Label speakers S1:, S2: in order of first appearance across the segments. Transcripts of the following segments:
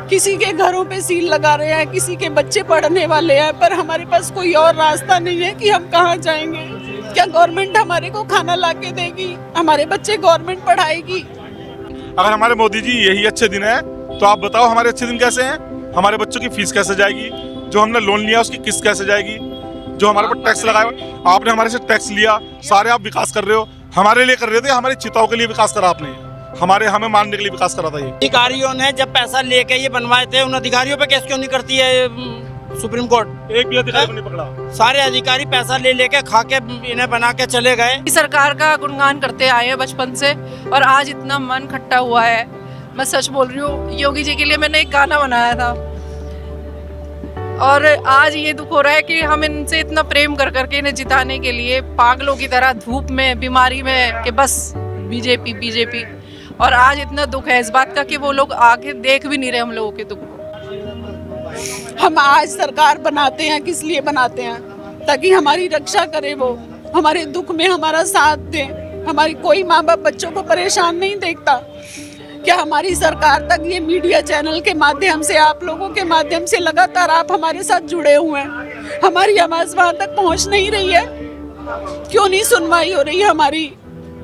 S1: किसी के घरों पे सील लगा रहे हैं, किसी के बच्चे पढ़ने वाले हैं, पर हमारे पास कोई और रास्ता नहीं है कि हम कहाँ जाएंगे। क्या गवर्नमेंट हमारे को खाना ला के देगी? हमारे बच्चे गवर्नमेंट पढ़ाएगी?
S2: अगर हमारे मोदी जी यही अच्छे दिन है तो आप बताओ हमारे अच्छे दिन कैसे हैं? हमारे बच्चों की फीस कैसे जाएगी? जो हमने लोन लिया उसकी किस्त कैसे जाएगी? जो हमारे पर टैक्स लगाया, आपने हमारे से टैक्स लिया, सारे आप विकास कर रहे हो, हमारे लिए कर रहे थे, हमारी चिताओं के लिए विकास करा आपने, हमें मारने के लिए विकास करा था ये।
S3: अधिकारियों ने जब पैसा लेके ये बनवाए थे, उन अधिकारियों पे केस क्यों नहीं करती है सुप्रीम कोर्ट?
S2: एक भी अधिकारी को नहीं पकड़ा।
S3: सारे अधिकारी पैसा ले लेके खा के इन्हें बना के चले गए।
S4: सरकार का गुणगान करते आए हैं बचपन से, और आज इतना मन खट्टा हुआ है। मैं सच बोल रही हूँ, योगी जी के लिए मैंने एक गाना बनाया था, और आज ये दुख हो रहा है कि हम इनसे इतना प्रेम कर करके इन्हें जिताने के लिए पागलों की तरह धूप में, बीमारी में, कि बस बीजेपी बीजेपी। और आज इतना दुख है इस बात का कि वो लोग आगे देख भी नहीं रहे हम लोगों के दुख को।
S1: हम आज सरकार बनाते हैं, किस लिए बनाते हैं? ताकि हमारी रक्षा करे, वो हमारे दुख में हमारा साथ दे। हमारी कोई माँ बाप बच्चों को परेशान नहीं देखता। क्या हमारी सरकार तक ये मीडिया चैनल के माध्यम से, आप लोगों के माध्यम से लगातार आप हमारे साथ जुड़े हुए हैं, हमारी आवाज वहां तक पहुंच नहीं रही है? क्यों नहीं सुनवाई हो रही है हमारी?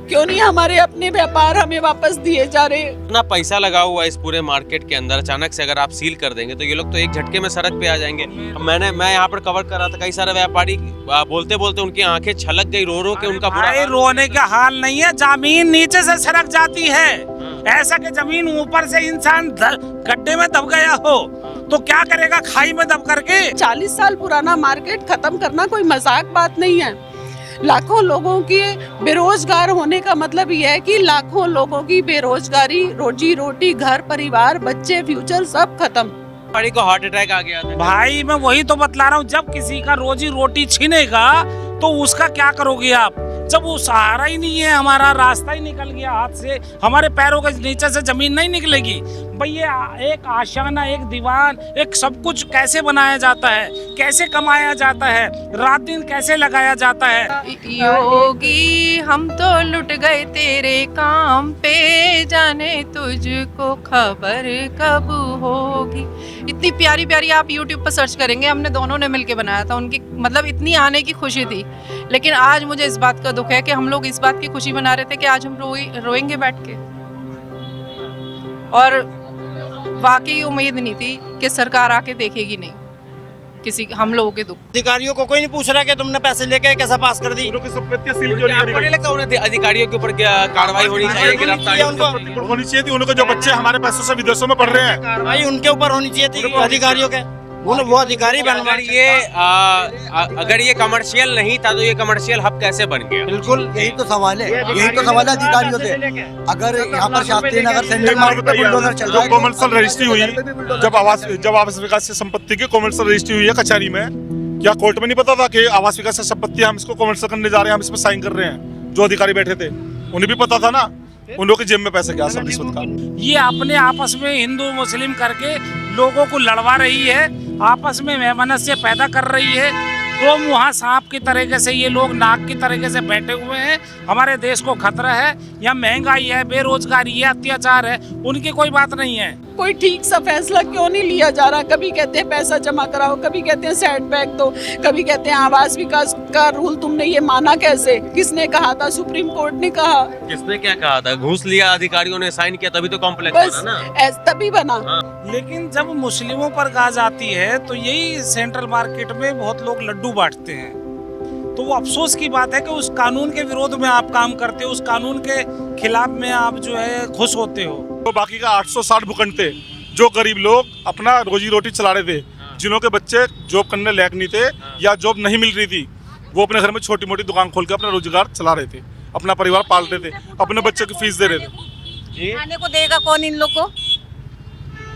S1: क्यों नहीं हमारे अपने व्यापार हमें वापस दिए जा रहे?
S5: इतना पैसा लगा हुआ है इस पूरे मार्केट के अंदर, अचानक से अगर आप सील कर देंगे तो ये लोग तो एक झटके में सड़क पे आ जाएंगे। मैं यहाँ पर कवर कर रहा था, कई सारे व्यापारी बोलते बोलते उनकी आंखें छलक गई, रो रो के उनका बुरा हाल।
S3: रोने का हाल नहीं है, जमीन नीचे से सरक जाती है। ऐसा कि जमीन ऊपर से इंसान गड्ढे में दब गया हो तो क्या करेगा, खाई में दब करके।
S1: 40 साल पुराना मार्केट खत्म करना कोई मजाक बात नहीं है। लाखों लोगों के बेरोजगार होने का मतलब यह है कि लाखों लोगों की बेरोजगारी, रोजी रोटी, घर परिवार, बच्चे, फ्यूचर सब खत्म।
S5: व्यापारी को हार्ट अटैक आ गया था।
S3: भाई मैं वही तो बतला रहा हूँ, जब किसी का रोजी रोटी छीनेगा तो उसका क्या करोगे आप? जब वो सहारा ही नहीं है, हमारा रास्ता ही निकल गया हाथ से, हमारे पैरों के नीचे से जमीन नहीं निकलेगी। भैया एक आशाना, एक दीवान, एक सब कुछ कैसे बनाया जाता है, कैसे कमाया जाता है, रात दिन कैसे लगाया जाता है।
S4: योगी हम तो लुट गए तेरे काम पे, जाने तुझको खबर कब होगी। इतनी प्यारी प्यारी, आप YouTube पर सर्च करेंगे, हमने दोनों ने मिलके बनाया था। उनकी मतलब इतनी आने की खुशी थी। लेकिन आज मुझे इस बात का दुख है कि हम लोग इस बात की खुशी मना रहे थे कि आज हम रोएंगे बैठ के, और वाकई उम्मीद नहीं थी कि सरकार आके देखेगी नहीं किसी हम लोगों के दुख।
S3: अधिकारियों को कोई नहीं पूछ रहा कि तुमने पैसे लेके कैसा पास कर दी।
S5: अधिकारियों के ऊपर कार्रवाई होनी चाहिए, गिरफ्तारी
S2: होनी चाहिए थी। उनको जो बच्चे हमारे पैसों से विदेशों में पढ़ रहे हैं,
S3: कार्रवाई उनके ऊपर होनी चाहिए थी, अधिकारियों के। वो अधिकारी
S5: अगर ये कमर्शियल नहीं था तो ये कमर्शियल हब कैसे बन गया?
S6: बिल्कुल यही तो सवाल है, अधिकारियों से। अगर यहाँ पर शास्त्री नगर सेंट्रल मार्केट पे बुलडोजर चल रहा है,
S2: कॉमर्शियल रजिस्ट्री हुई, जब आवास विकास से संपत्ति की कॉमर्शियल रजिस्ट्री हुई है कचहरी में, क्या कोर्ट में नहीं पता था कि आवास विकास से संपत्ति हम इसको कॉमर्शियल करने जा रहे हैं, हम इसमें साइन कर रहे हैं? जो अधिकारी बैठे थे उन्हें भी पता था ना, उन लोगों की जेब में पैसा गया सब रिश्वत का।
S3: ये अपने आपस में हिंदू मुस्लिम करके लोगों को लड़वा रही है, आपस में वैमनस्य पैदा कर रही है। तो वहाँ सांप की तरीके से ये लोग नाक की तरीके से बैठे हुए हैं। हमारे देश को खतरा है, यहाँ महंगाई है, बेरोजगारी है, अत्याचार है, उनकी कोई बात नहीं है।
S1: कोई ठीक सा फैसला क्यों नहीं लिया जा रहा? कभी कहते हैं पैसा जमा कराओ, कभी कहते हैं सेटबैक दो, कभी कहते हैं आवास विकास का रूल तुमने ये माना कैसे? किसने कहा था? सुप्रीम कोर्ट ने कहा।
S5: किसने क्या कहा था? घूस लिया, अधिकारियों ने साइन किया, तभी तो कॉम्प्लेक्स बना ना,
S1: तभी बना।
S3: लेकिन जब मुस्लिमों पर गाज आती है तो यही सेंट्रल मार्केट में बहुत लोग लड्डू बांटते हैं। तो वो अफसोस की बात है कि उस कानून के विरोध में आप काम करते हो, उस कानून के खिलाफ में आप जो है खुश होते हो।
S2: तो बाकी का 860 भूखंड थे, जो गरीब लोग अपना रोजी रोटी चला रहे थे, जिन्हों के बच्चे जॉब करने लायक नहीं थे या जॉब नहीं मिल रही थी, वो अपने घर में छोटी मोटी दुकान खोल के अपना रोजगार चला रहे थे, अपना परिवार पाल रहे थे, अपने बच्चों की फीस दे रहे थे।
S7: खाने को देगा कौन इन लोग को?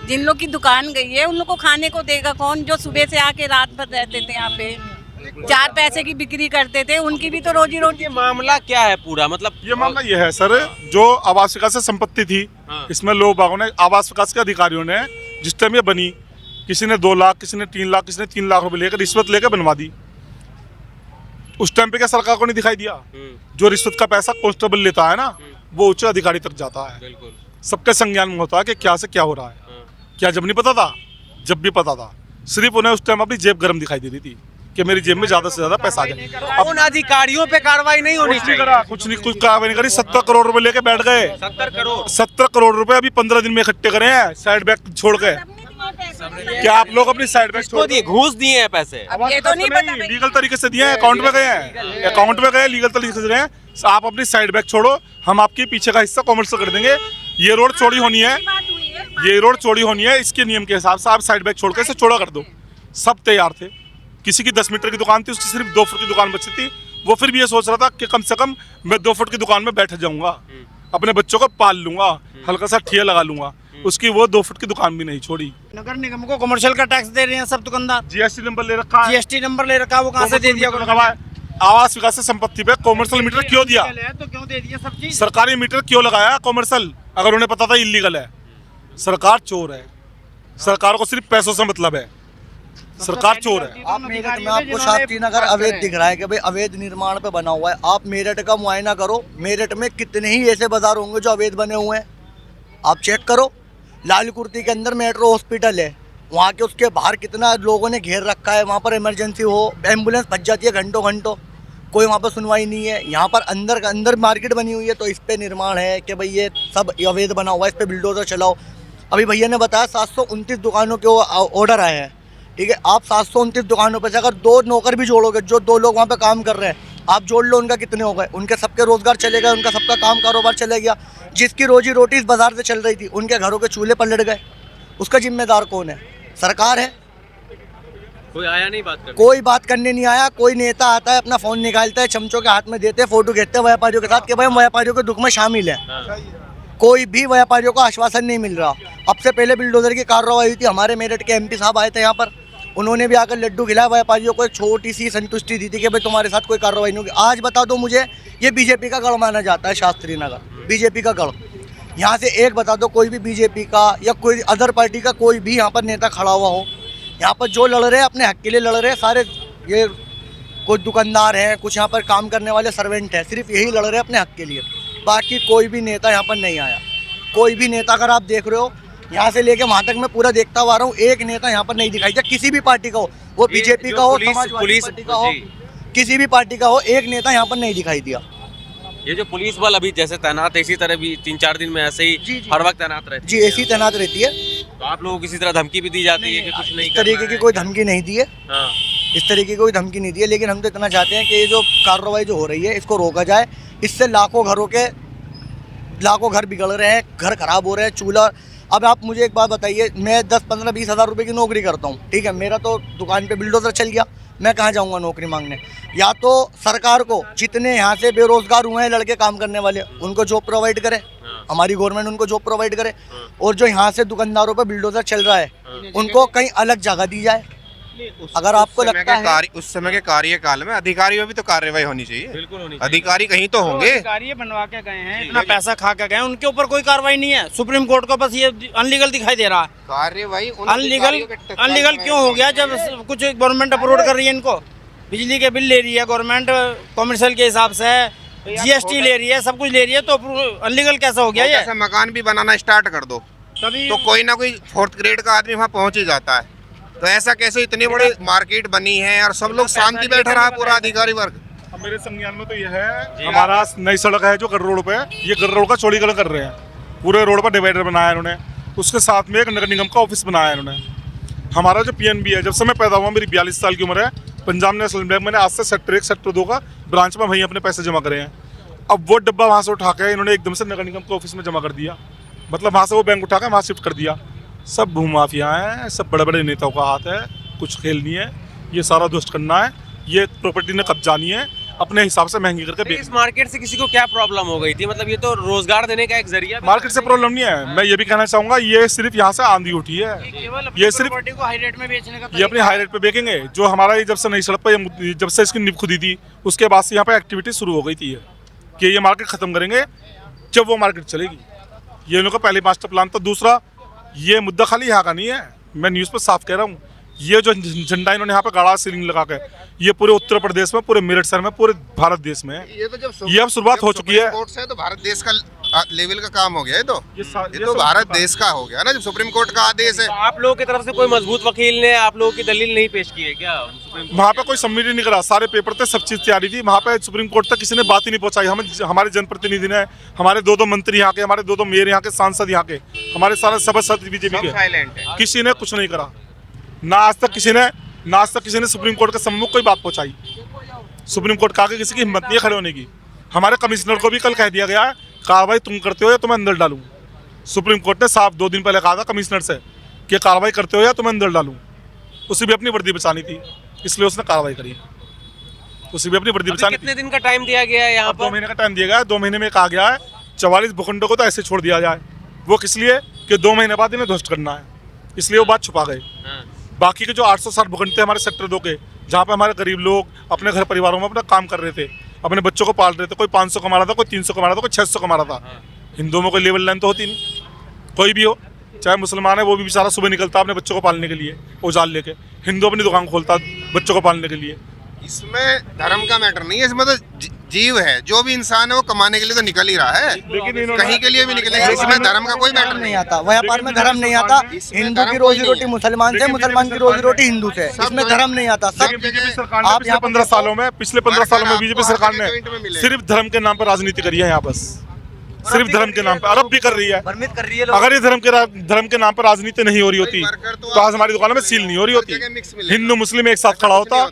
S7: जिन लोग की दुकान गई है उन लोग को खाने को देगा कौन? जो सुबह से आके रात भर रहते थे यहाँ पे, 4 पैसे की बिक्री करते थे, उनकी भी तो रोजी रोटी।
S5: ये मामला क्या है पूरा? मतलब
S2: ये मामला ये है सर, जो आवास विकास से संपत्ति थी, इसमें लोग बागों ने, आवास विकास के अधिकारियों ने, जिस टाइम ये बनी, किसी ने 2 लाख, किसी ने 3 लाख, किसी ने 3 लाख रुपए लेकर रिश्वत लेकर बनवा दी। उस टाइम पे क्या सरकार को नहीं दिखाई दिया? जो रिश्वत का पैसा कांस्टेबल लेता है ना, वो उच्च अधिकारी तक जाता है, सबके संज्ञान में होता है कि क्या से क्या हो रहा है। क्या जब नहीं पता था? जब भी पता था। सिर्फ उन्हें उस टाइम अपनी जेब गर्म दिखाई दे रही थी कि मेरी जेब में ज्यादा से ज्यादा पैसा आ जाए।
S5: उन अधिकारियों पे कार्रवाई नहीं होनी चाहिए।
S2: कुछ नहीं, कुछ कार्रवाई नहीं करी। 70 करोड़ रुपए लेके बैठ गए। 70 करोड़ रुपए अभी 15 दिन में इकट्ठे करे हैं साइड बैग छोड़ के। क्या आप लोग अपनी साइड बैग छोड़
S5: दिए, घूस दिए हैं पैसे?
S7: ये तो नहीं पता भाई।
S2: लीगल तरीके से दिए हैं, अकाउंट में गए हैं, अकाउंट में गए, लीगल तरीके से गए हैं। आप अपनी साइड बैग छोड़ो, हम आपके पीछे का हिस्सा कॉमर्शियल कर देंगे। ये रोड चौड़ी होनी है, ये रोड चौड़ी होनी है, इसके नियम के हिसाब से आप साइड बैग छोड़ के इसे चौड़ा कर दो। सब तैयार थे। किसी की 10 मीटर की दुकान थी, उसकी सिर्फ 2 फुट की दुकान बची थी। वो फिर भी ये सोच रहा था कि कम से कम मैं 2 फुट की दुकान में बैठ जाऊंगा, अपने बच्चों को पाल लूंगा, हल्का सा ठिया लगा लूंगा। उसकी वो 2 फुट की दुकान भी नहीं छोड़ी।
S8: नगर निगम को कमर्शियल का टैक्स दे रहे हैं सब दुकानदार।
S2: जीएसटी नंबर ले रखा है,
S8: जीएसटी नंबर ले रखा है, वो कहाँ से दे दिया?
S2: आवास विकास से संपत्ति पे कॉमर्शियल मीटर क्यों दिया?
S8: तो क्यों दे दिया सब चीज?
S2: सरकारी मीटर क्यों लगाया कॉमर्शियल, अगर उन्हें पता था इलीगल है? सरकार चोर है, सरकार को सिर्फ पैसों से मतलब है, सरकार चोर है।
S6: आप मेरठ में आपको शास्त्री नगर अवैध दिख रहा है कि भाई अवैध निर्माण पे बना हुआ है। आप मेरठ का मुआयना करो, मेरठ में कितने ही ऐसे बाजार होंगे जो अवैध बने हुए हैं, आप चेक करो। लाल कुर्ती के अंदर मेट्रो हॉस्पिटल है, वहाँ के उसके बाहर कितना लोगों ने घेर रखा है। वहाँ पर इमरजेंसी हो, एम्बुलेंस फंस जाती है घंटों घंटों, कोई वहाँ पर सुनवाई नहीं है। यहाँ पर अंदर मार्केट बनी हुई है, तो इस पे निर्माण है कि भाई ये सब अवैध बना हुआ है, इस पे बिल्डोजर चलाओ। अभी भैया ने बताया 729 दुकानों के ऑर्डर आए हैं, ठीक है। आप 729 दुकानों पर से अगर 2 नौकर भी जोड़ोगे, जो 2 लोग वहाँ पे काम कर रहे हैं, आप जोड़ लो, उनका कितने हो गए? उनके सबके रोजगार चले गए, उनका सबका काम कारोबार चले गया। जिसकी रोजी रोटी इस बाजार से चल रही थी, उनके घरों के चूल्हे पलट गए। उसका जिम्मेदार कौन है? सरकार है।
S5: कोई आया नहीं बात करने?
S6: कोई बात करने नहीं आया। कोई नेता आता है, अपना फोन निकालता है, चमचों के हाथ में देते हैं, फोटो खींचते हैं व्यापारियों के साथ कि भाई हम व्यापारियों के दुख में शामिल हैं। कोई भी व्यापारियों को आश्वासन नहीं मिल रहा। अब से पहले बिल्डोजर की कार्रवाई हुई थी, हमारे मेरठ के एमपी साहब आए थे यहाँ पर, उन्होंने भी आकर लड्डू खिलाया व्यापारियों को, एक छोटी सी संतुष्टि दी थी कि भाई तुम्हारे साथ कोई कार्रवाई नहीं होगी। आज बता दो मुझे, ये बीजेपी का गढ़ माना जाता है शास्त्री नगर, बीजेपी का गढ़। यहाँ से एक बता दो कोई भी बीजेपी का या कोई अदर पार्टी का कोई भी यहाँ पर नेता खड़ा हुआ हो। यहाँ पर जो लड़ रहे हैं अपने हक के लिए लड़ रहे हैं सारे, ये कुछ दुकानदार हैं, कुछ यहाँ पर काम करने वाले सर्वेंट हैं, सिर्फ यही लड़ रहे हैं अपने हक के लिए। बाकी कोई भी नेता यहाँ पर नहीं आया। कोई भी नेता अगर आप देख रहे हो, यहाँ से लेके वहाँ तक मैं पूरा देखता हुआ आ रहा हूँ, एक नेता यहाँ पर नहीं दिखाई दिया, किसी भी पार्टी का हो, वो बीजेपी का हो, समाजवादी पार्टी का हो, किसी भी पार्टी का हो, एक नेता यहाँ पर नहीं दिखाई दिया।
S5: ये जो पुलिस बल अभी जैसे तैनात है, इसी तरह भी 3-4 दिन में ऐसे ही हर वक्त तैनात रहती है?
S6: जी, ऐसी तैनात रहती है।
S5: तो आप लोगों को किसी तरह धमकी भी दी जाती है कि कुछ नहीं
S6: इस तरीके की कोई धमकी नहीं दी है, इस तरीके की कोई धमकी नहीं दी है। लेकिन हम तो इतना चाहते हैं कि ये जो कार्रवाई जो हो रही है, इसको रोका जाए। इससे लाखों घर बिगड़ रहे हैं, घर खराब हो रहे हैं, चूल्हा। अब आप मुझे एक बात बताइए, मैं 10, 15, 20 हज़ार रुपये की नौकरी करता हूँ, ठीक है। मेरा तो दुकान पे बिल्डोजर चल गया, मैं कहाँ जाऊँगा नौकरी मांगने? या तो सरकार को जितने यहाँ से बेरोजगार हुए हैं लड़के काम करने वाले, उनको जॉब प्रोवाइड करे, हमारी गवर्नमेंट उनको जॉब प्रोवाइड करे। और जो यहाँ से दुकानदारों पर बिल्डोजर चल रहा है, उनको कहीं अलग जगह दी जाए। अगर आपको लगता है
S9: उस समय के कार्यकाल में अधिकारियों भी तो कार्रवाई होनी चाहिए।
S5: बिल्कुल होनी
S9: अधिकारी कहीं तो होंगे।
S8: अधिकारी बनवा के गए हैं, इतना पैसा खा के गए, उनके ऊपर कोई कार्रवाई नहीं है। सुप्रीम कोर्ट को बस ये अनलीगल दिखाई दे रहा है।
S9: कार्रवाई
S8: अनलीगल क्यों हो गया? जब कुछ गवर्नमेंट अप्रूव कर रही है इनको, बिजली के बिल ले रही है गवर्नमेंट कॉमर्शियल के हिसाब से, जीएसटी ले रही है, सब कुछ ले रही है, तो अनलीगल कैसा हो गया? ये
S9: मकान भी बनाना स्टार्ट कर दो तो कोई ना कोई 4th ग्रेड का आदमी वहाँ पहुँच ही जाता है। तो ऐसा कैसे इतनी बड़ी मार्केट बनी है और सब लोग शांति बैठे रहा पूरा अधिकारी वर्ग?
S2: मेरे संज्ञान में तो यह है, हमारा नई सड़क है जो गढ़ रोड पे, ये गढ़ रोड का चौड़ीकरण कर रहे हैं। पूरे रोड पर डिवाइडर बनाया इन्होंने, उसके साथ में एक नगर निगम का ऑफिस बनाया इन्होंने। हमारा जो पीएनबी है, जब से मैं पैदा हुआ, मेरी 42 साल की उम्र है, पंजाब नेशनल बैंक मैंने आज से सेक्टर 1, सेक्टर 2 का ब्रांच में वहीं अपने पैसे जमा करे हैं। अब वो डब्बा वहाँ से उठा के इन्होंने एकदम से नगर निगम के ऑफिस में जमा कर दिया, मतलब वहाँ से वो बैंक उठा के वहाँ शिफ्ट कर दिया। सब भूमाफिया हैं, सब बड़े बड़े नेताओं का हाथ है, कुछ खेल नहीं है, ये सारा दुष्ट करना है, ये प्रॉपर्टी ने कब्जा नहीं है, अपने हिसाब से महंगी करके।
S5: इस मार्केट से किसी को क्या प्रॉब्लम हो गई थी? मतलब ये तो रोजगार देने का एक जरिया।
S2: मार्केट से प्रॉब्लम नहीं है, मैं ये भी कहना चाहूँगा, ये सिर्फ यहाँ से आंधी उठी है, ये सिर्फ
S8: को हाई रेट में बेचने का,
S2: ये अपनी हाई रेट पे बेचेंगे। जो हमारा ये जब से नई सड़क पर, जब से इसकी नींव खुदी थी, उसके बाद से यहाँ पे एक्टिविटी शुरू हो गई थी कि ये मार्केट ख़त्म करेंगे जब वो मार्केट चलेगी। ये इनका पहले मास्टर प्लान था। दूसरा, ये मुद्दा खाली यहाँ का नहीं है, मैं न्यूज़ पर साफ कह रहा हूँ, ये जो झंडा इन्होंने यहाँ पे गाड़ा सीलिंग लगा के, ये पूरे उत्तर प्रदेश में, पूरे मेरठ शहर में, पूरे भारत देश में है।
S9: ये तो जब
S2: ये अब शुरुआत हो चुकी है।
S9: तो भारत देश का लेवल का काम हो गया है। ये तो
S2: सब
S9: भारत
S2: पता है।
S9: देश का हो गया ना, जब सुप्रीम कोर्ट का आदेश है।
S5: तो आप लोगों की तरफ से कोई मजबूत वकील ने आप लोगों की दलील नहीं पेश की है क्या सुप्रीम कोर्ट?
S2: वहाँ पे कोई सबमिट ही नहीं करा, सारे पेपर थे, सब चीज़ तैयारी थी। वहाँ पे सुप्रीम कोर्ट तक किसी ने बात ही नहीं पहुँचाई। हमें हमारे जनप्रतिनिधि ने, हमारे 2-2 मंत्री यहाँ के, हमारे 2-2 मेयर यहाँ के, सांसद यहाँ के, हमारे सारे सभासद बीजेपी
S9: सब
S2: के,
S9: साइलेंट है।
S2: किसी ने कुछ नहीं करा। ना आज तक किसी ने सुप्रीम कोर्ट के सम्मुख कोई बात पहुँचाई। सुप्रीम कोर्ट का आगे किसी की हिम्मत नहीं है खड़े होने की। हमारे कमिश्नर को भी कल कह दिया गया है, कार्रवाई तुम करते हो या तुम्हें अंदर डालूं। सुप्रीम कोर्ट ने साफ 2 दिन पहले कहा था कमिश्नर से कि कार्रवाई करते हो या तुम्हें अंदर डालूं। उसे भी अपनी वर्दी बचानी थी, इसलिए उसने कार्रवाई करी। उसे भी अपनी वर्दी बचानी
S5: कितने दिन का टाइम दिया गया है यहाँ
S2: 2
S5: पर?
S2: महीने का टाइम दिया गया है। 2 महीने में कहा गया है 44 भूखंडों को तो ऐसे छोड़ दिया जाए। वो किस लिए कि 2 महीने बाद इन्हें ध्वस्त करना है, इसलिए वो बात छुपा गए। बाकी के जो 860 भूखंड थे हमारे सेक्टर 2 के, जहाँ पे हमारे गरीब लोग अपने घर परिवारों में अपना काम कर रहे थे, अपने बच्चों को पाल रहे थे, कोई 500 कमा रहा था, कोई 300 कमा रहा था, कोई 600 कमा रहा था। हिंदुओं में कोई लेवल लाइन तो होती नहीं, कोई भी हो, चाहे मुसलमान है, वो भी बेचारा सुबह निकलता अपने बच्चों को पालने के लिए औजार लेके। हिंदू अपनी दुकान खोलता बच्चों को पालने के लिए।
S9: इसमें धर्म का मैटर नहीं है, इसमें तो जीव है, जो भी इंसान है वो कमाने के लिए तो निकल ही रहा है,
S2: लेकिन
S9: कहीं के लिए भी निकलेगा। इसमें धर्म का कोई मैटर
S6: नहीं
S9: नहीं
S6: आता, व्यापार में धर्म नहीं आता। हिंदू की रोजी रोटी मुसलमान से, मुसलमान की रोजी रोटी हिंदू से, इसमें धर्म नहीं आता। सब
S2: बीजेपी सरकार ने
S6: आप
S2: पिछले
S6: यहाँ
S2: 15 सालों में बीजेपी सरकार
S9: हर जगह में
S2: ने
S9: मिले।
S2: सिर्फ धर्म के नाम पर राजनीति करी है यहाँ बस, सिर्फ धर्म के नाम पर। अरब भी कर रही है।
S6: भ्रमित कर रही है लोग।
S2: अगर ये धर्म के नाम पर राजनीति नहीं हो रही होती तो आज हमारी दुकानों में सील नहीं हो रही
S9: हर जगह मिक्स
S2: होती।
S9: मिलेगा।
S2: हिंदू मुस्लिम एक साथ खड़ा होता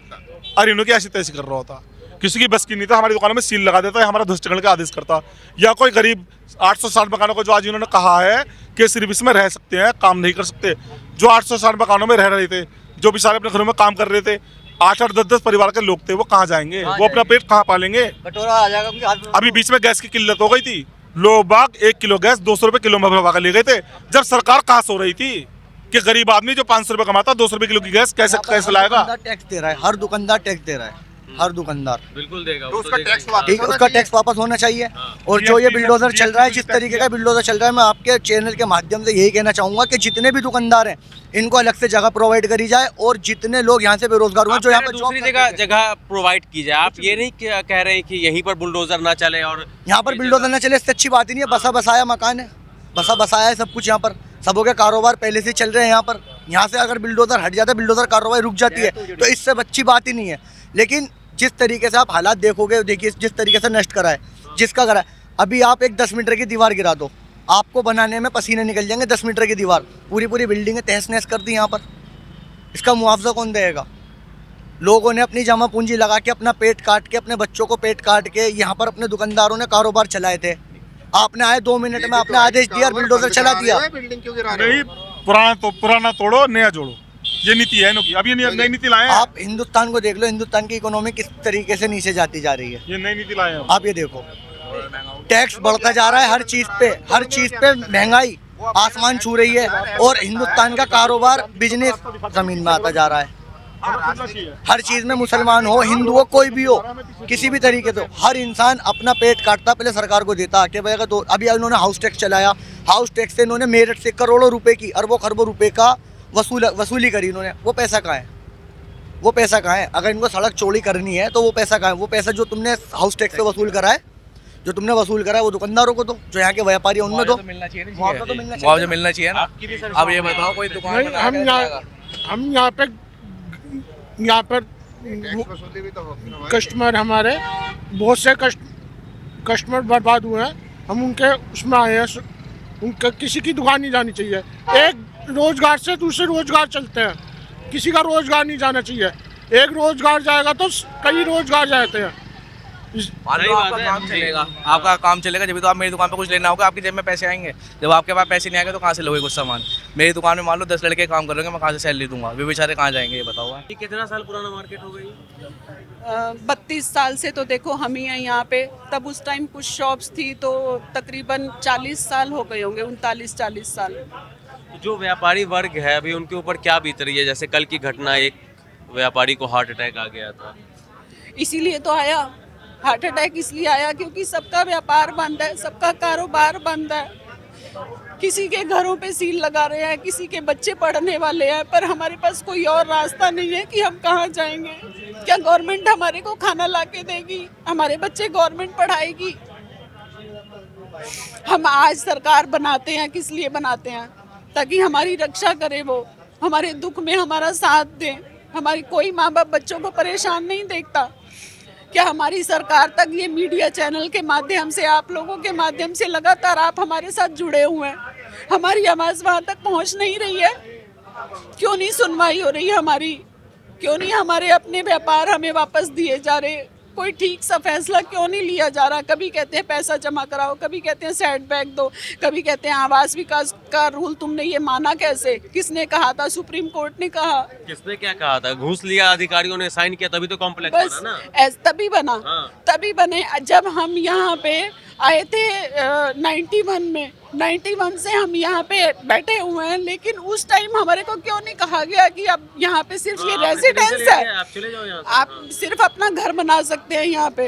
S2: और इन्हों की ऐसी तैसी कर रहा होता। किसी की बस की नहीं था, हमारी दुकानों में सील लगा देता है, हमारा ध्वस्त करने का आदेश करता। या कोई गरीब 860 मकानों को जो आज इन्होंने कहा है कि सिर्फ इसमें रह सकते हैं, काम नहीं कर सकते, जो 860 मकानों में रह रहे थे, जो बेचारे अपने घरों में काम कर रहे थे, 8-8, 10-10 परिवार के लोग थे, वो कहाँ जाएंगे? वो अपना पेट कहाँ पालेंगे?
S6: कटोरा आ जाएगा उनके हाथ में।
S2: अभी बीच में गैस की किल्लत हो गई थी, लोग बाग 1 किलो गैस 200 रुपए किलो में भरवा कर ले गए थे, जब सरकार कहाँ सो रही थी कि गरीब आदमी जो 500 रुपए कमाता 200 रुपए किलो की गैस कैसे लाएगा?
S6: दुकानदार टैक्स दे रहा है, हर दुकानदार टैक्स दे रहा है, हर दुकानदार।
S5: बिल्कुल देगा,
S9: तो
S5: वो
S9: उसका
S5: तो
S9: टैक्स
S5: देगा ही।
S9: वापस
S6: ठीक है,
S9: होना
S6: उसका
S9: चाहिए।
S6: टैक्स वापस होना चाहिए। और जो ये बिल्डोजर चल रहा है, जिस तरीके का बिल्डोजर चल रहा है, मैं आपके चैनल के माध्यम से यही कहना चाहूंगा कि जितने भी दुकानदार हैं इनको अलग से जगह प्रोवाइड करी जाए, और जितने लोग यहाँ से बेरोजगार हुए
S5: आप
S6: जो यहाँ
S5: कह
S6: पर
S5: रहे
S6: जॉब
S5: दूसरी
S6: करते थे,
S5: जगह प्रोवाइड की जाए। आप ये नहीं कह रहे हैं कि यहीं पर बुलडोजर ना चले और
S6: यहाँ पर बिल्डोजर न चले, इससे अच्छी बात ही नहीं है। बसा बसाया मकान है, बसा बसाया है सब कुछ यहाँ पर, सबों के कारोबार पहले से चल रहे हैं यहाँ पर। यहाँ से अगर बिल्डोजर हट जाता है, बिल्डोजर कारोबार रुक जाती है, तो इससे अच्छी बात ही नहीं है। लेकिन जिस तरीके से आप हालात देखोगे, देखिए जिस तरीके से नष्ट करा है, जिसका करा है, अभी आप एक 10 मीटर की दीवार गिरा दो, आपको बनाने में पसीने निकल जाएंगे। 10 मीटर की दीवार पूरी बिल्डिंग तहस नहस कर दी यहाँ पर, इसका मुआवजा कौन देगा? लोगों ने अपनी जमा पूंजी लगा के, अपना पेट काट के, अपने बच्चों को पेट काट के यहाँ पर अपने दुकानदारों ने कारोबार चलाए थे। आपने आए 2 मिनट में आपने आदेश दिया और बिल्डोजर चला दिया।
S9: बिल्डिंग क्यों गिरा रहे
S2: नहीं,
S9: हो?
S2: पुराना तोड़ो, नया जोड़ो, ये नीति है इनकी। अब ये नई नीति लाए हैं,
S6: आप हिंदुस्तान को देख लो, हिंदुस्तान की इकोनॉमी किस तरीके से नीचे जाती जा रही है,
S2: ये नई नीति लाए हैं।
S6: आप ये देखो। टैक्स बढ़ता जा रहा है, हर चीज पे महंगाई आसमान छू रही है, और हिंदुस्तान का कारोबार बिजनेस जमीन में आता जा रहा है। हर चीज में मुसलमान हो, हिंदू हो, कोई भी हो, किसी भी तरीके से, हर इंसान अपना पेट काटता, पहले सरकार को देता कि भाई अगर तो अभी इन्होंने हाउस टैक्स चलाया, हाउस टैक्स से इन्होंने मेरठ से करोड़ों रुपए की, अरबों खरबों रुपए का वसूली करी इन्होंने। वो पैसा कहाँ है? वो पैसा कहाँ है? अगर इनको सड़क चौड़ी करनी है तो वो पैसा कहाँ है? वो पैसा जो तुमने हाउस टैक्स से वसूल करा है, जो तुमने वसूल करा है, वो दुकानदारों को दो, जो यहाँ के व्यापारी हैं उनमें दो।
S10: मिलना चाहिए ना,
S6: मुआवजा तो मिलना चाहिए।
S10: मुआवजा मिलना चाहिए ना। अब ये बताओ कोई दुकान
S11: हम यहाँ पर
S9: टैक्स वसूली भी तो होगी ना।
S11: कस्टमर हमारे बहुत से कस्टमर बर्बाद हुए हैं, हम उनके उसमें आए हैं। उनका किसी की दुकान नहीं जानी चाहिए, एक रोजगार से दूसरे रोजगार चलते हैं, किसी का रोजगार नहीं जाना चाहिए। एक रोजगार जाएगा तो कई रोजगार जाते हैं।
S10: मान लो आपका काम चलेगा, आपका काम चलेगा जब तो आप मेरी दुकान पे कुछ लेना होगा, आपकी जेब में पैसे आएंगे। जब आपके पास पैसे नहीं आएंगे तो कहाँ से लोगे कुछ सामान? मेरी दुकान में मान लो 10 लड़के काम करेंगे, मैं कहाँ से सैलरी दूंगा? वे बेचारे कहाँ जाएंगे ये बताओ।
S5: ये कितना साल पुराना मार्केट हो गई?
S1: 32 साल से तो देखो हम ही हैं यहाँ पे। तब उस टाइम कुछ शॉप्स थी, तो तकरीबन 40 साल हो गए होंगे, 39-40 साल।
S5: जो व्यापारी वर्ग है अभी उनके ऊपर क्या बीत रही है? जैसे कल की घटना, एक व्यापारी को हार्ट अटैक आ गया था।
S1: इसीलिए तो आया हार्ट अटैक, इसलिए आया क्योंकि सबका व्यापार बंद है, सबका कारोबार बंद है। किसी के घरों पे सील लगा रहे हैं, किसी के बच्चे पढ़ने वाले हैं, पर हमारे पास कोई और रास्ता नहीं है कि हम कहाँ जाएंगे। क्या गवर्नमेंट हमारे को खाना ला के देगी? हमारे बच्चे गवर्नमेंट पढ़ाएगी? हम आज सरकार बनाते हैं किस लिए बनाते हैं? ताकि हमारी रक्षा करे वो, हमारे दुख में हमारा साथ दे। हमारी कोई माँ बाप बच्चों को परेशान नहीं देखता। क्या हमारी सरकार तक ये मीडिया चैनल के माध्यम से, आप लोगों के माध्यम से लगातार आप हमारे साथ जुड़े हुए हैं, हमारी आवाज़ वहाँ तक पहुँच नहीं रही है? क्यों नहीं सुनवाई हो रही है हमारी? क्यों नहीं हमारे अपने व्यापार हमें वापस दिए जा रहे? कोई ठीक सा फैसला क्यों नहीं लिया जा रहा? कभी कहते हैं पैसा जमा कराओ, कभी कहते हैं सेटबैक दो, कभी कहते हैं आवास विकास का रूल तुमने ये माना कैसे? किसने कहा था? सुप्रीम कोर्ट ने कहा।
S5: किसने क्या कहा था? घूस लिया, अधिकारियों ने साइन किया, तभी तो कॉम्प्लेक्स
S1: बस
S5: बना ना।
S1: तभी बना।
S5: हाँ।
S1: तभी बने जब हम यहाँ पे आए थे 91 में। 91 से हम यहाँ पे बैठे हुए हैं, लेकिन उस टाइम हमारे को क्यों नहीं कहा गया कि अब यहाँ पे सिर्फ ये रेजिडेंस है,
S5: आप चले जाओ यहाँ से।
S1: आप सिर्फ अपना घर बना सकते हैं यहाँ पे।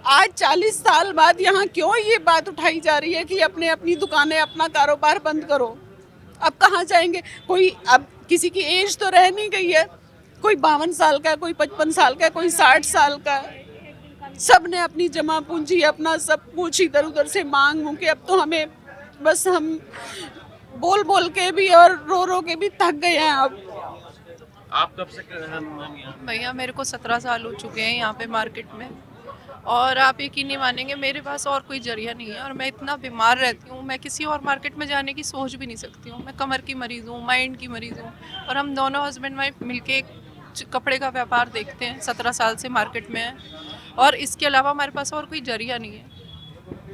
S1: आज 40 साल बाद यहाँ क्यों ये बात उठाई जा रही है कि अपने अपनी दुकानें, अपना कारोबार बंद करो? अब कहाँ जाएंगे? कोई अब किसी की एज तो रह नहीं गई है। कोई 52 साल का, कोई 55 साल का, कोई 60 साल का। सब ने अपनी जमा पूंजी, अपना सब कुछ इधर उधर से मांग के अब तो हमें बस हम बोल बोल के भी और रो रो के भी थक गए हैं। अब
S5: आप कब से हम यहाँ?
S4: भैया मेरे को 17 साल हो चुके हैं यहाँ पे मार्केट में, और आप यकीन नहीं मानेंगे मेरे पास और कोई जरिया नहीं है, और मैं इतना बीमार रहती हूँ, मैं किसी और मार्केट में जाने की सोच भी नहीं सकती हूँ। मैं कमर की मरीज़ हूँ, माइंड की मरीज़ हूँ, और हम दोनों हस्बैंड वाइफ मिलके एक कपड़े का व्यापार देखते हैं। 17 साल से मार्केट में है, और इसके अलावा हमारे पास और कोई जरिया नहीं है।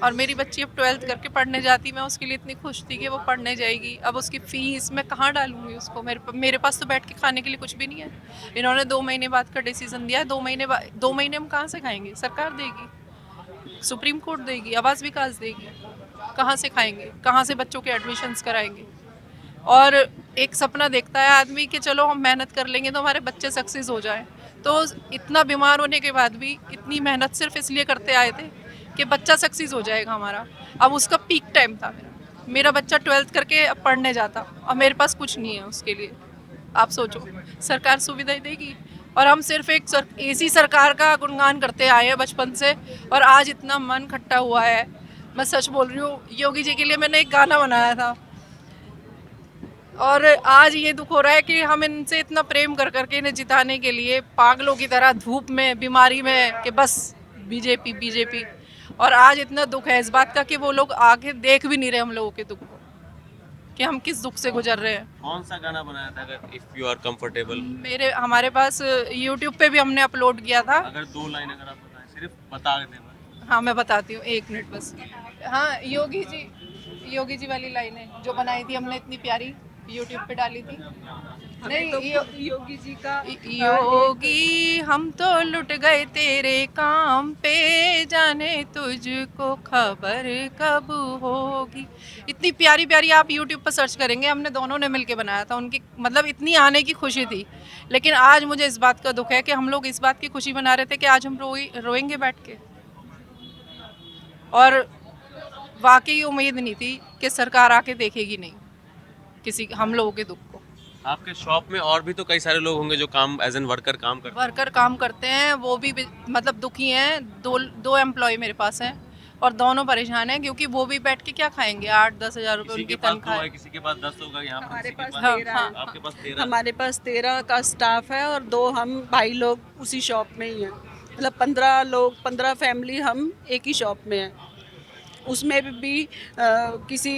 S4: और मेरी बच्ची अब 12th करके पढ़ने जाती, मैं उसके लिए इतनी खुश थी कि वो पढ़ने जाएगी। अब उसकी फ़ीस मैं कहाँ डालूंगी उसको? मेरे पास तो बैठ के खाने के लिए कुछ भी नहीं है। इन्होंने 2 महीने बाद का डिसीजन दिया है। 2 महीने हम कहाँ से खाएंगे? सरकार देगी, सुप्रीम कोर्ट देगी, आवास विकास देगी। कहाँ से खाएंगे? कहाँ से बच्चों के एडमिशन्स कराएंगे? और एक सपना देखता है आदमी कि चलो हम मेहनत कर लेंगे तो हमारे बच्चे सक्सेस हो जाएं। तो इतना बीमार होने के बाद भी इतनी मेहनत सिर्फ इसलिए करते आए थे कि बच्चा सक्सेस हो जाएगा हमारा। अब उसका पीक टाइम था मेरा बच्चा 12th करके अब पढ़ने जाता, और मेरे पास कुछ नहीं है उसके लिए। आप सोचो, सरकार सुविधाएं देगी, और हम सिर्फ एक ऐसी सरकार का गुणगान करते आए हैं बचपन से, और आज इतना मन खट्टा हुआ है। मैं सच बोल रही हूँ, योगी जी के लिए मैंने एक गाना बनाया था, और आज ये दुख हो रहा है कि हम इनसे इतना प्रेम कर करके इन्हें जिताने के लिए पागलों की तरह धूप में, बीमारी में, कि बस बीजेपी बीजेपी। और आज इतना दुख है इस बात का कि वो लोग आगे देख भी नहीं रहे हम लोगों के दुख को, कि हम किस दुख से गुजर रहे हैं।
S5: कौन सा गाना बनाया था? अगर इफ यू आर कंफर्टेबल,
S4: हमारे पास YouTube पे भी हमने अपलोड किया था।
S5: अगर 2 लाइन अगर आप बताएं, सिर्फ बता दें।
S4: हाँ मैं बताती हूँ, 1 मिनट बस। हाँ, योगी जी वाली लाइन है जो बनाई थी हमने, इतनी प्यारी YouTube पे डाली थी। नहीं तो योगी जी का, योगी हम तो लुट गए तेरे काम पे, जाने तुझको खबर कब होगी। इतनी प्यारी प्यारी, आप YouTube पर सर्च करेंगे, हमने दोनों ने मिलके बनाया था। उनकी मतलब इतनी आने की खुशी थी, लेकिन आज मुझे इस बात का दुख है कि हम लोग इस बात की खुशी मना रहे थे कि आज हम रोएंगे बैठ के। और वाकई उम्मीद नहीं थी कि सरकार आके देखेगी नहीं किसी हम लोगों के दुख को।
S5: आपके शॉप में और भी तो कई सारे लोग होंगे जो काम एज एन वर्कर काम करते हैं, वो भी मतलब दुखी हैं। दो एम्प्लॉय मेरे पास हैं, और दोनों परेशान हैं, क्योंकि वो भी बैठ के क्या खाएंगे? 8-10 हज़ार रुपये उनकी तनख्वाह है। किसी के पास 10 होगा, यहाँ पर
S1: हमारे पास
S5: 13
S1: हाँ,
S5: आपके पास 13।
S1: हमारे पास 13 का स्टाफ है, और 2 हम भाई लोग उसी शॉप में ही हैं। मतलब 15 लोग, 15 फैमिली हम एक ही शॉप में हैं। उसमें भी किसी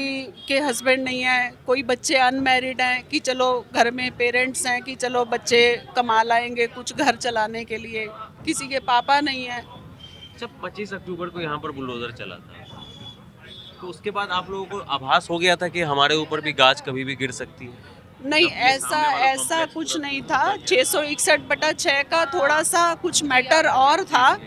S1: के हस्बैंड नहीं है, कोई बच्चे अनमैरिड हैं कि चलो घर में पेरेंट्स हैं कि चलो बच्चे कमा लाएंगे कुछ घर चलाने के लिए, किसी के पापा नहीं है।
S5: जब 25 अक्टूबर को यहाँ पर बुलडोजर चला था, तो उसके बाद आप लोगों को आभास हो गया था कि हमारे ऊपर भी गाज कभी भी गिर सकती है?
S1: नहीं, ऐसा कुछ नहीं था। 661/6 का थोड़ा सा कुछ मैटर और था,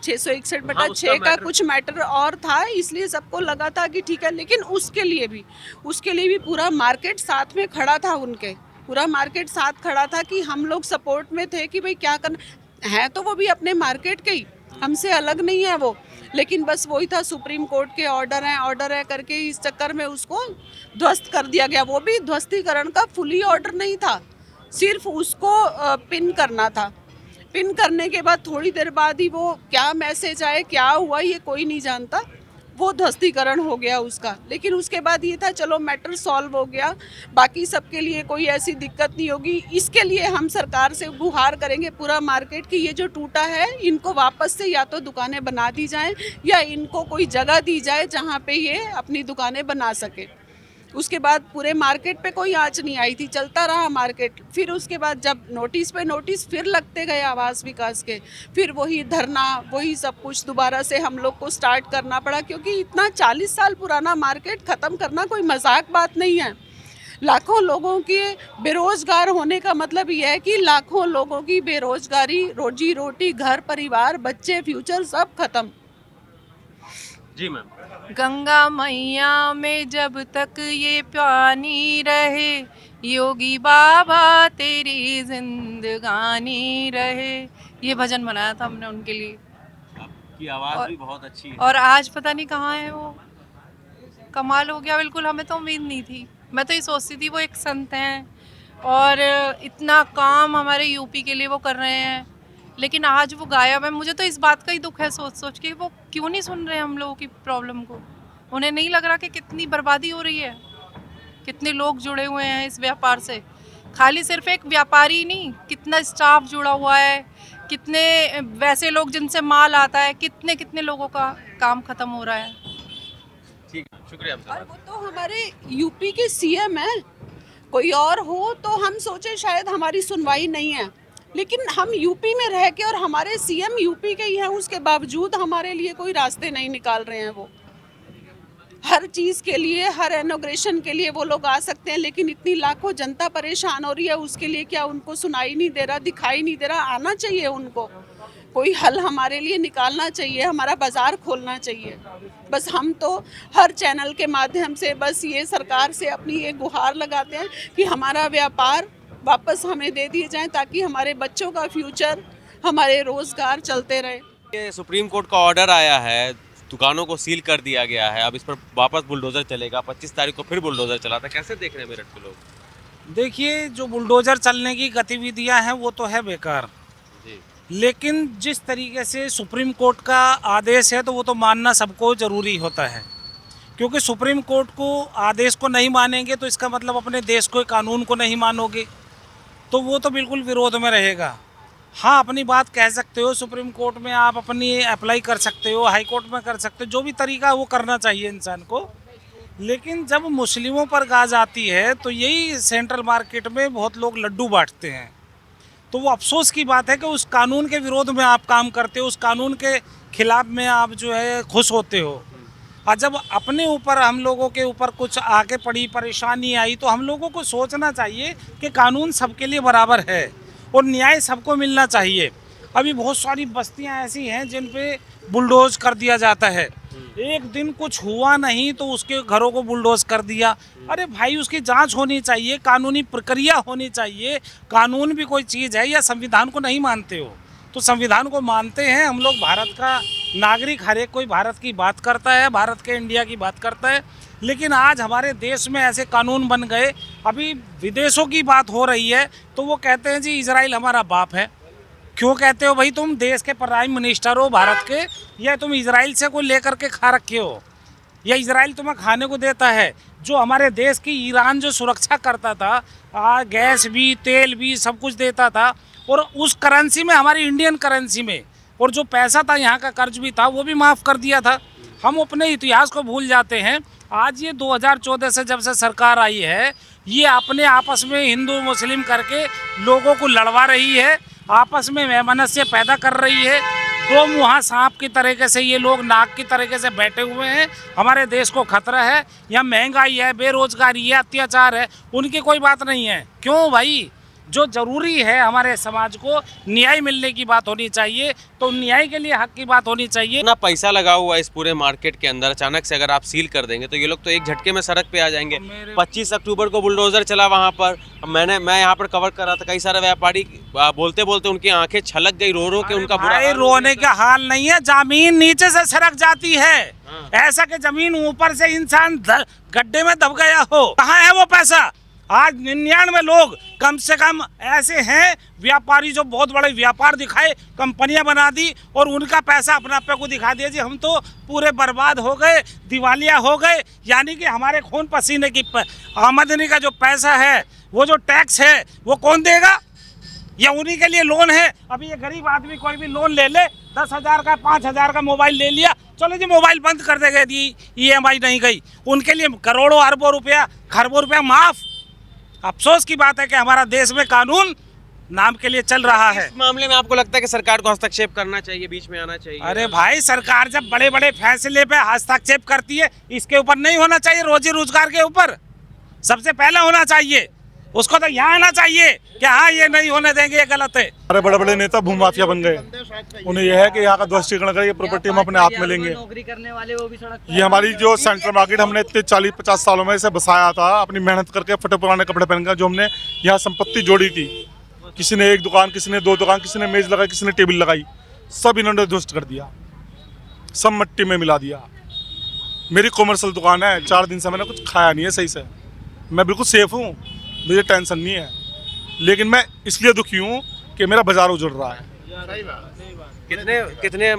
S1: 661/6 का कुछ मैटर और था, इसलिए सबको लगा था कि ठीक है। लेकिन उसके लिए भी पूरा मार्केट साथ में खड़ा था, उनके पूरा मार्केट साथ खड़ा था कि हम लोग सपोर्ट में थे कि भाई क्या करना है। तो वो भी अपने मार्केट के ही, हमसे अलग नहीं है वो, लेकिन बस वही था, सुप्रीम कोर्ट के ऑर्डर है करके इस चक्कर में उसको ध्वस्त कर दिया गया। वो भी ध्वस्तीकरण का फुली ऑर्डर नहीं था, सिर्फ उसको पिन करना था। पिन करने के बाद थोड़ी देर बाद ही वो क्या मैसेज आए, क्या हुआ, ये कोई नहीं जानता। वो ध्वस्तीकरण हो गया उसका। लेकिन उसके बाद ये था चलो मैटर सॉल्व हो गया, बाकी सबके लिए कोई ऐसी दिक्कत नहीं होगी। इसके लिए हम सरकार से गुहार करेंगे पूरा मार्केट की ये जो टूटा है इनको वापस से या तो दुकानें बना दी जाएं या इनको कोई जगह दी जाए जहाँ पे ये अपनी दुकानें बना सके। उसके बाद पूरे मार्केट पे कोई आँच नहीं आई थी, चलता रहा मार्केट। फिर उसके बाद जब नोटिस पे नोटिस फिर लगते गए आवास विकास के, फिर वही धरना, वही सब कुछ दोबारा से हम लोग को स्टार्ट करना पड़ा, क्योंकि इतना 40 साल पुराना मार्केट ख़त्म करना कोई मजाक बात नहीं है। लाखों लोगों के बेरोजगार होने का मतलब यह है कि लाखों लोगों की बेरोजगारी, रोजी रोटी, घर परिवार, बच्चे, फ्यूचर सब खत्म।
S5: जी मैम।
S4: गंगा मैया में जब तक ये पानी रहे, योगी बाबा तेरी जिंदगानी रहे, ये भजन बनाया था हमने उनके लिए।
S5: आपकी आवाज़ भी बहुत अच्छी है।
S4: और आज पता नहीं कहाँ है वो, कमाल हो गया बिल्कुल। हमें तो उम्मीद नहीं थी, मैं तो ये सोचती थी वो एक संत हैं और इतना काम हमारे यूपी के लिए वो कर रहे हैं, लेकिन आज वो गायब है। मुझे तो इस बात का ही दुख है सोच सोच के वो क्यों नहीं सुन रहे हम लोगों की प्रॉब्लम को। उन्हें नहीं लग रहा कि कितनी बर्बादी हो रही है, कितने लोग जुड़े हुए हैं इस व्यापार से। खाली सिर्फ एक व्यापारी नहीं, कितना स्टाफ जुड़ा हुआ है, कितने वैसे लोग जिनसे माल आता है, कितने कितने लोगों का काम खत्म हो रहा है।
S5: ठीक, शुक्रिया।
S1: और वो तो हमारे यूपी के सीएम हैं, कोई और हो तो हम सोचे शायद हमारी सुनवाई नहीं है, लेकिन हम यूपी में रह के और हमारे सीएम यूपी के ही हैं, उसके बावजूद हमारे लिए कोई रास्ते नहीं निकाल रहे हैं। वो हर चीज़ के लिए, हर इनॉग्रेशन के लिए वो लोग आ सकते हैं, लेकिन इतनी लाखों जनता परेशान हो रही है उसके लिए क्या उनको सुनाई नहीं दे रहा, दिखाई नहीं दे रहा? आना चाहिए उनको, कोई हल हमारे लिए निकालना चाहिए, हमारा बाजार खोलना चाहिए। बस हम तो हर चैनल के माध्यम से बस ये सरकार से अपनी ये गुहार लगाते हैं कि हमारा व्यापार वापस हमें दे दिए जाएं, ताकि हमारे बच्चों का फ्यूचर, हमारे रोजगार चलते रहे।
S5: ये सुप्रीम कोर्ट का ऑर्डर आया है, दुकानों को सील कर दिया गया है, अब इस पर वापस बुलडोजर चलेगा। 25 तारीख को फिर बुलडोजर चला था, कैसे देख रहे हैं मेरठ के लोग?
S3: देखिए, जो बुलडोजर चलने की गतिविधियां हैं वो तो है बेकार, लेकिन जिस तरीके से सुप्रीम कोर्ट का आदेश है तो वो तो मानना सबको ज़रूरी होता है, क्योंकि सुप्रीम कोर्ट को आदेश को नहीं मानेंगे तो इसका मतलब अपने देश को, कानून को नहीं मानोगे, तो वो तो बिल्कुल विरोध में रहेगा। हाँ, अपनी बात कह सकते हो, सुप्रीम कोर्ट में आप अपनी अप्लाई कर सकते हो, हाई कोर्ट में कर सकते हो, जो भी तरीका है वो करना चाहिए इंसान को। लेकिन जब मुस्लिमों पर गाज आती है तो यही सेंट्रल मार्केट में बहुत लोग लड्डू बांटते हैं, तो वो अफसोस की बात है कि उस कानून के विरोध में आप काम करते हो, उस कानून के खिलाफ में आप जो है खुश होते हो। और जब अपने ऊपर, हम लोगों के ऊपर कुछ आके पड़ी परेशानी आई तो हम लोगों को सोचना चाहिए कि कानून सबके लिए बराबर है और न्याय सबको मिलना चाहिए। अभी बहुत सारी बस्तियां ऐसी हैं जिन पे बुलडोज कर दिया जाता है, एक दिन कुछ हुआ नहीं तो उसके घरों को बुलडोज कर दिया। अरे भाई, उसकी जांच होनी चाहिए, कानूनी प्रक्रिया होनी चाहिए। कानून भी कोई चीज़ है, या संविधान को नहीं मानते हो? तो संविधान को मानते हैं हम लोग, भारत का नागरिक, हर एक कोई भारत की बात करता है, भारत के इंडिया की बात करता है। लेकिन आज हमारे देश में ऐसे कानून बन गए, अभी विदेशों की बात हो रही है तो वो कहते हैं जी इजराइल हमारा बाप है। क्यों कहते हो भाई? तुम देश के प्राइम मिनिस्टर हो भारत के, या तुम इजराइल से कोई लेकर के खा रखे हो, या इजराइल तुम्हें खाने को देता है? जो हमारे देश की ईरान जो सुरक्षा करता था, गैस भी, तेल भी, सब कुछ देता था, और उस करेंसी में, हमारी इंडियन करेंसी में, और जो पैसा था यहाँ का कर्ज भी था वो भी माफ़ कर दिया था। हम अपने इतिहास को भूल जाते हैं। आज ये 2014 से जब से सरकार आई है, ये अपने आपस में हिंदू मुस्लिम करके लोगों को लड़वा रही है, आपस में वैमनस्य पैदा कर रही है। तो वहाँ सांप की तरीके से ये लोग नाक की तरीके से बैठे हुए हैं। हमारे देश को खतरा है, यहाँ महंगाई है, बेरोजगारी है, अत्याचार है, उनकी कोई बात नहीं है। क्यों भाई? जो ज़रूरी है हमारे समाज को न्याय मिलने की बात होनी चाहिए, तो न्याय के लिए हक की बात होनी चाहिए।
S5: इतना पैसा लगा हुआ है इस पूरे मार्केट के अंदर, अचानक से अगर आप सील कर देंगे तो ये लोग तो एक झटके में सड़क पे आ जाएंगे। 25 अक्टूबर को बुलडोजर चला वहाँ पर, मैं यहाँ पर कवर कर रहा था, कई सारे व्यापारी बोलते बोलते उनकी आंखें छलक गई, रो रो के उनका बुरा हाल।
S3: रोने का हाल नहीं है, जमीन नीचे से सरक जाती है। ऐसा कि जमीन ऊपर से इंसान गड्ढे में दब गया हो। कहाँ है वो पैसा? आज 99 लोग कम से कम ऐसे हैं व्यापारी जो बहुत बड़े व्यापार दिखाए, कंपनियां बना दी और उनका पैसा अपना पे को दिखा दिया जी हम तो पूरे बर्बाद हो गए, दिवालिया हो गए। यानी कि हमारे खून पसीने की आमदनी का जो पैसा है, वो जो टैक्स है, वो कौन देगा? या उन्हीं के लिए लोन है। अभी ये गरीब आदमी कोई भी लोन ले ले, 10,000 का 5,000 का मोबाइल ले लिया, चलो जी मोबाइल बंद कर देगा यदि EMI नहीं गई। उनके लिए करोड़ों अरबों रुपया, खरबों रुपया माफ। अफसोस की बात है कि हमारा देश में कानून नाम के लिए चल रहा है।
S5: इस मामले में आपको लगता है कि सरकार को हस्तक्षेप करना चाहिए, बीच में आना चाहिए?
S3: अरे भाई, सरकार जब बड़े बड़े फैसले पे हस्तक्षेप करती है, इसके ऊपर नहीं होना चाहिए। रोजी रोजगार के ऊपर सबसे पहले होना चाहिए। उसको तो यहाँ आना चाहिए कि हाँ ये नहीं होने देंगे, ये गलत है।
S2: हमारे बड़े बड़े नेता भूमाफिया बन गए। उन्हें यह है कि यहाँ का ध्वस्तीकरण करें, ये प्रॉपर्टी हम अपने हाथ में लेंगे।
S8: नौकरी करने वाले वो भी सड़क
S2: ये हमारी जो सेंट्रल मार्केट हमने इतने 40-50 सालों में इसे बसाया था, अपनी मेहनत करके फटे पुराने कपड़े पहनकर जो हमने यहाँ संपत्ति जोड़ी थी। किसी ने एक दुकान, किसी ने 2 दुकान, किसी ने मेज लगाई, किसी ने टेबल लगाई, सब इन्होंने ध्वस्त कर दिया, सब मिट्टी में मिला दिया। मेरी कॉमर्शियल दुकान है, 4 दिन से मैंने कुछ खाया नहीं है सही से। मैं बिल्कुल सेफ हूँ, मुझे टेंशन नहीं है, लेकिन मैं इसलिए दुखी हूँ कि मेरा बाजार उजड़ रहा है।
S5: कितने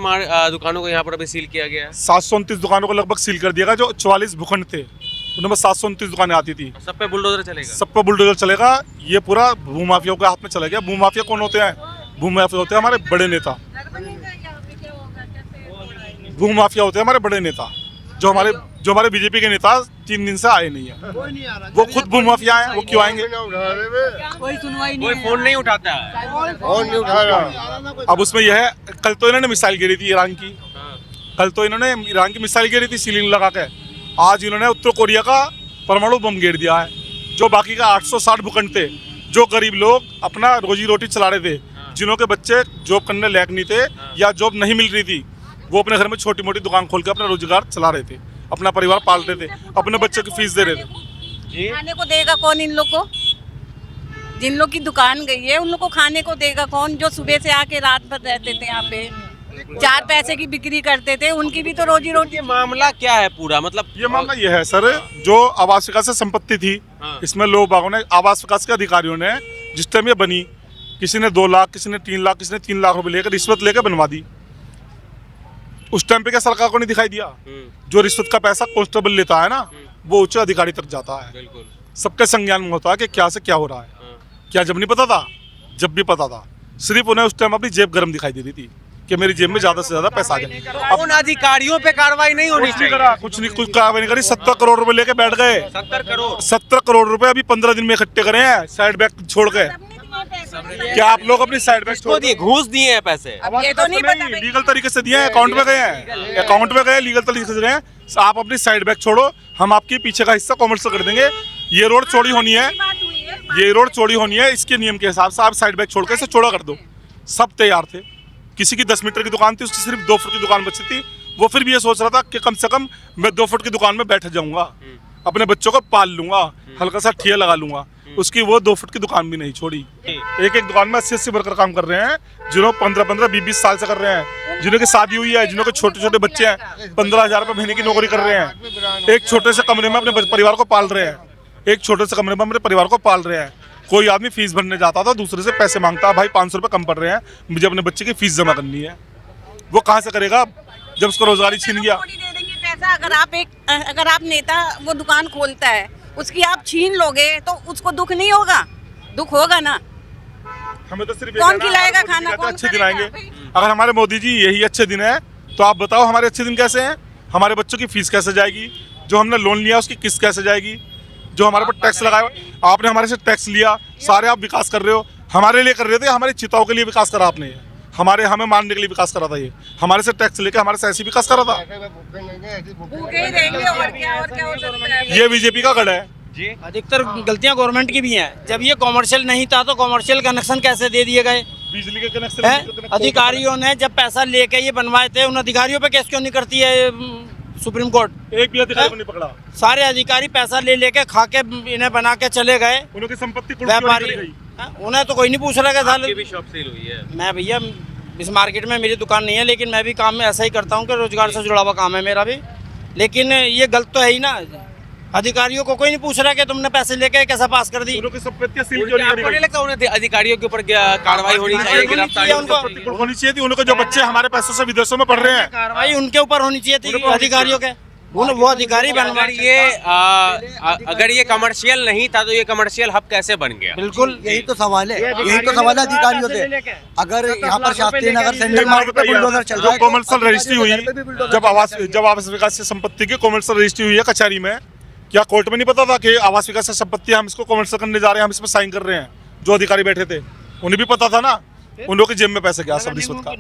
S5: दुकानों को यहाँ पर अभी सील किया गया है?
S2: 729 दुकानों को लगभग सील कर दिया गया। जो 44 भूखंड थे उनमें बस 729 दुकानें आती थी।
S5: सब पे बुलडोजर चलेगा?
S2: सब पे बुलडोजर चलेगा। ये पूरा भूमाफियाओं के हाथ में चला गया। भूमाफिया कौन होते हैं? भूमाफिया होते हैं हमारे बड़े नेता। भूमाफिया होते हैं हमारे बड़े नेता, जो हमारे बीजेपी के नेता 3 दिन से आए नहीं है। वो खुद भूमाफिया हैं, वो क्यों आएंगे?
S8: कोई सुनवाई
S5: कोई फोन नहीं उठाता है।
S2: अब उसमें यह है, कल तो इन्होंने मिसाइल गिरी थी ईरान की, कल तो इन्होंने ईरान की मिसाइल गिरी थी सीलिंग लगा के। आज इन्होंने उत्तर कोरिया का परमाणु बम गिर दिया है। जो बाकी का 860 भूखंड थे, जो गरीब लोग अपना रोजी रोटी चला रहे थे, जिन्हों के बच्चे जॉब करने लायक नहीं थे या जॉब नहीं मिल रही थी, वो अपने घर में छोटी मोटी दुकान खोल के अपना रोजगार चला रहे थे, अपना परिवार पाल रहे थे, अपने बच्चों की फीस दे रहे थे।
S7: खाने को देगा कौन इन लोग को? जिन लोग की दुकान गई है उन लोग को खाने को देगा कौन? जो सुबह से आके रात भर रहते थे यहाँ पे, 4 पैसे की बिक्री करते थे, उनकी भी तो रोजी रोटी।
S5: मामला क्या है पूरा? मतलब
S2: ये मामला ये है सर, जो आवास विकास से संपत्ति थी, इसमें लोग बागों ने, आवास विकास के अधिकारियों ने, जिस टाइम ये बनी, किसी ने 2 लाख, किसी ने 3 लाख, किसी ने 3 लाख रुपए लेकर रिश्वत लेकर बनवा दी। उस टाइम पे क्या सरकार को नहीं दिखाई दिया? जो रिश्वत का पैसा कांस्टेबल लेता है ना, वो उच्च अधिकारी तक जाता है।
S5: बिल्कुल
S2: सबके संज्ञान में होता है कि क्या से क्या हो रहा है। क्या जब नहीं पता था? जब भी पता था। सिर्फ उन्हें उस टाइम अपनी जेब गर्म दिखाई देती थी कि मेरी जेब में ज्यादा से ज्यादा पैसा आ जाए।
S5: अब उन अधिकारियों पे कार्रवाई नहीं होनी चाहिए।
S2: कुछ कार्रवाई नहीं करी। 70 करोड़ रुपए लेके बैठ गए। 70 करोड़ रुपए अभी 15 दिन में इकट्ठे करे हैं, साइड बैग छोड़ के। क्या आप लोग अपनी साइड बैग छोड़ दिए?
S5: घूस दिए हैं पैसे?
S7: ये तो नहीं पता।
S2: लीगल तरीके से दिए हैं, अकाउंट में गए हैं, अकाउंट में गए, लीगल तरीके से गए हैं। आप अपनी साइड बैग छोड़ो, हम आपके पीछे का हिस्सा कॉमर्शियल कर देंगे। ये रोड चौड़ी होनी है, ये रोड चौड़ी होनी है, इसके नियम के हिसाब से आप साइड बैग छोड़ के इसे चौड़ा कर दो। सब तैयार थे। किसी की 10 मीटर की दुकान थी, उसकी सिर्फ 2 फुट की दुकान बची थी। वो फिर भी ये सोच रहा था कि कम से कम मैं 2 फुट की दुकान में बैठ जाऊंगा, अपने बच्चों को पाल लूंगा, हल्का सा ठिया लगा लूंगा। उसकी वो 2 फुट की दुकान भी नहीं छोड़ी। एक दुकान में 80-80 वर्कर काम कर रहे हैं, जिन्होंने 15-15, 20-20 साल से कर रहे हैं, जिन्हों की शादी हुई है, जिन्हों के छोटे छोटे बच्चे हैं, 15,000 रुपये महीने की नौकरी कर रहे हैं। एक छोटे से कमरे में अपने परिवार को पाल रहे हैं, एक छोटे से कमरे में अपने परिवार को पाल रहे हैं। कोई आदमी फीस भरने जाता था, दूसरे से पैसे मांगता, भाई 500 रुपये कम पड़ रहे हैं, मुझे अपने बच्चे की फीस जमा करनी है। वो कहाँ से करेगा जब उसको रोजगारी छीन गया?
S7: अगर आप नेता वो दुकान खोलता है, उसकी आप छीन लोगे तो उसको दुख नहीं होगा? दुख होगा ना।
S2: हमें तो सिर्फ
S7: कौन खिलाएगा खाना? कौन
S2: अच्छे दिन आएंगे? अगर हमारे मोदी जी यही अच्छे दिन है, तो आप बताओ हमारे अच्छे दिन कैसे हैं? हमारे बच्चों की फीस कैसे जाएगी? जो हमने लोन लिया उसकी किस्त कैसे जाएगी? जो हमारे पर टैक्स लगाया, आपने हमारे से टैक्स लिया, सारे आप विकास कर रहे हो। हमारे लिए कर रहे थे, हमारी चिताओं के लिए विकास करा आपने, हमें मारने के लिए विकास करा था। ये हमारे से टैक्स लेके हमारे से ऐसी विकास करा था। ये बीजेपी का गढ़ है
S8: जी। अधिकतर गलतियां गवर्नमेंट की भी हैं। जब ये कॉमर्शियल नहीं था तो कॉमर्शियल कनेक्शन कैसे दे दिए गए?
S2: बिजली के कनेक्शन
S8: अधिकारियों ने जब पैसा लेके ये बनवाए थे, उन अधिकारियों पे केस क्यों नहीं करती है सुप्रीम कोर्ट?
S2: एक भी अधिकारी को नहीं पकड़ा।
S8: सारे अधिकारी पैसा ले लेके खा के इन्हें बना के चले गए।
S2: उनकी संपत्ति
S8: व्यापारी, उन्हें तो कोई नहीं पूछ रहा था।
S5: आपकी भी शॉप सील हुई है?
S8: मैं भैया इस मार्केट में मेरी दुकान नहीं है, लेकिन मैं भी काम में ऐसा ही करता हूँ कि रोजगार से जुड़ा हुआ काम है मेरा भी। लेकिन ये गलत तो है ही ना। अधिकारियों को कोई नहीं पूछ रहा कि तुमने पैसे लेके कैसा पास कर दी।
S2: उनकी संपत्तियां सील क्यों नहीं करी
S5: आपको नहीं
S2: गई?
S5: लगता उन्हें अधिकारियों के ऊपर क्या कार्रवाई होनी चाहिए, गिरफ्तारी
S8: उनको
S2: होनी चाहिए थी। उनके जो बच्चे हमारे पैसों से विदेशों में पढ़ रहे हैं,
S8: कार्रवाई उनके ऊपर होनी चाहिए थी अधिकारियों के। वो अधिकारी
S5: अगर ये कमर्शियल नहीं था तो ये कमर्शियल हब कैसे बन गया?
S8: बिल्कुल
S6: यही तो सवाल है, यही तो सवाल है अधिकारियों से। अगर यहाँ पर शास्त्री नगर सेंट्रल मार्केट पे बुलडोजर चल रहा है,
S2: कॉमर्शियल रजिस्ट्री हुई जब आवास विकास से संपत्ति की कॉमर्शियल रजिस्ट्री हुई है कचहरी में, क्या कोर्ट में नहीं पता था कि आवास विकास से संपत्ति हम इसको कॉमर्शियल करने जा रहे हैं, हम इसमें साइन कर रहे हैं? जो अधिकारी बैठे थे उन्हें भी पता था ना, उन लोगों की जेब में पैसे गया सब रिश्वत का।